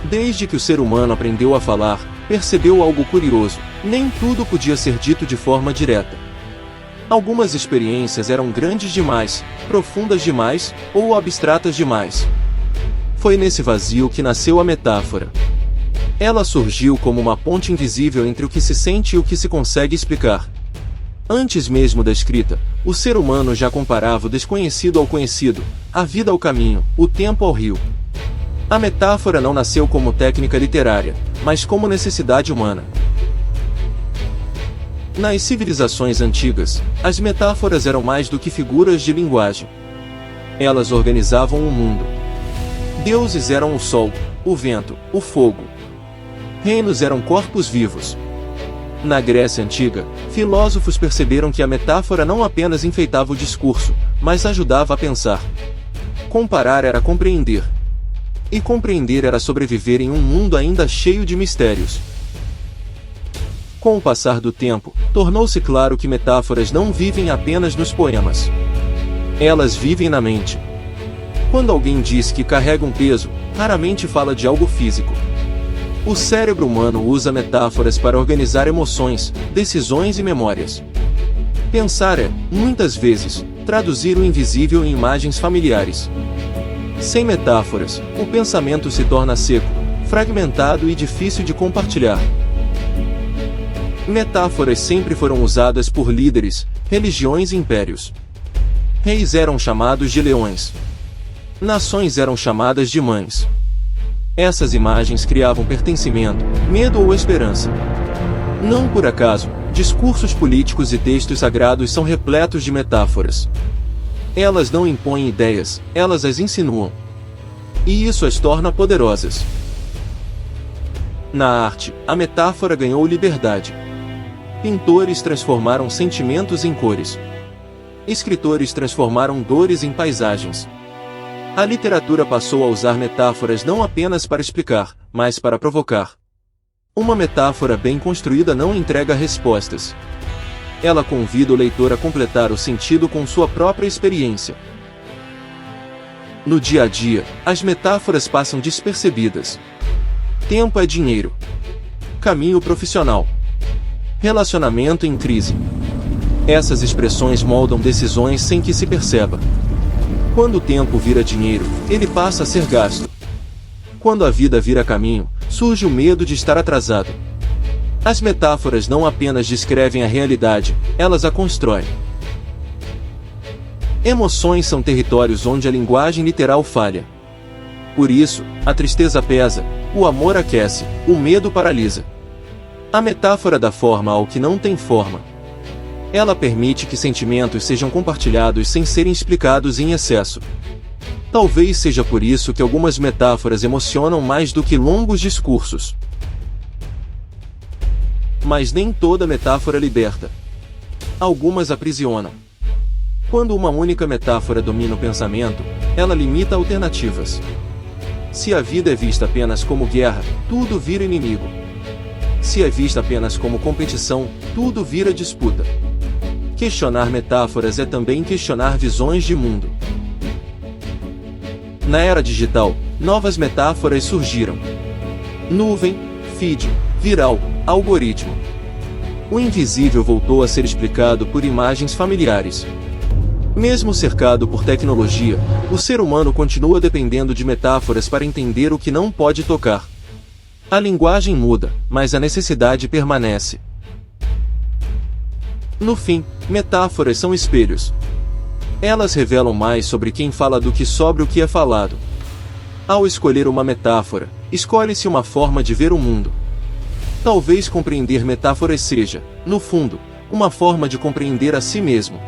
Desde que o ser humano aprendeu a falar, percebeu algo curioso: nem tudo podia ser dito de forma direta. Algumas experiências eram grandes demais, profundas demais, ou abstratas demais. Foi nesse vazio que nasceu a metáfora. Ela surgiu como uma ponte invisível entre o que se sente e o que se consegue explicar. Antes mesmo da escrita, o ser humano já comparava o desconhecido ao conhecido, a vida ao caminho, o tempo ao rio. A metáfora não nasceu como técnica literária, mas como necessidade humana. Nas civilizações antigas, as metáforas eram mais do que figuras de linguagem. Elas organizavam o mundo. Deuses eram o sol, o vento, o fogo. Reinos eram corpos vivos. Na Grécia Antiga, filósofos perceberam que a metáfora não apenas enfeitava o discurso, mas ajudava a pensar. Comparar era compreender. E compreender era sobreviver em um mundo ainda cheio de mistérios. Com o passar do tempo, tornou-se claro que metáforas não vivem apenas nos poemas. Elas vivem na mente. Quando alguém diz que carrega um peso, raramente fala de algo físico. O cérebro humano usa metáforas para organizar emoções, decisões e memórias. Pensar é, muitas vezes, traduzir o invisível em imagens familiares. Sem metáforas, o pensamento se torna seco, fragmentado e difícil de compartilhar. Metáforas sempre foram usadas por líderes, religiões e impérios. Reis eram chamados de leões. Nações eram chamadas de mães. Essas imagens criavam pertencimento, medo ou esperança. Não por acaso, discursos políticos e textos sagrados são repletos de metáforas. Elas não impõem ideias, elas as insinuam. E isso as torna poderosas. Na arte, a metáfora ganhou liberdade. Pintores transformaram sentimentos em cores. Escritores transformaram dores em paisagens. A literatura passou a usar metáforas não apenas para explicar, mas para provocar. Uma metáfora bem construída não entrega respostas. Ela convida o leitor a completar o sentido com sua própria experiência. No dia a dia, as metáforas passam despercebidas. Tempo é dinheiro. Caminho profissional. Relacionamento em crise. Essas expressões moldam decisões sem que se perceba. Quando o tempo vira dinheiro, ele passa a ser gasto. Quando a vida vira caminho, surge o medo de estar atrasado. As metáforas não apenas descrevem a realidade, elas a constroem. Emoções são territórios onde a linguagem literal falha. Por isso, a tristeza pesa, o amor aquece, o medo paralisa. A metáfora dá forma ao que não tem forma. Ela permite que sentimentos sejam compartilhados sem serem explicados em excesso. Talvez seja por isso que algumas metáforas emocionam mais do que longos discursos. Mas nem toda metáfora liberta. Algumas aprisionam. Quando uma única metáfora domina o pensamento, ela limita alternativas. Se a vida é vista apenas como guerra, tudo vira inimigo. Se é vista apenas como competição, tudo vira disputa. Questionar metáforas é também questionar visões de mundo. Na era digital, novas metáforas surgiram. Nuvem, feed, viral, algoritmo. O invisível voltou a ser explicado por imagens familiares. Mesmo cercado por tecnologia, o ser humano continua dependendo de metáforas para entender o que não pode tocar. A linguagem muda, mas a necessidade permanece. No fim, metáforas são espelhos. Elas revelam mais sobre quem fala do que sobre o que é falado. Ao escolher uma metáfora, escolhe-se uma forma de ver o mundo. Talvez compreender metáforas seja, no fundo, uma forma de compreender a si mesmo.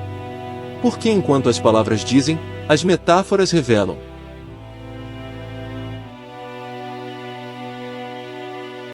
Porque enquanto as palavras dizem, as metáforas revelam.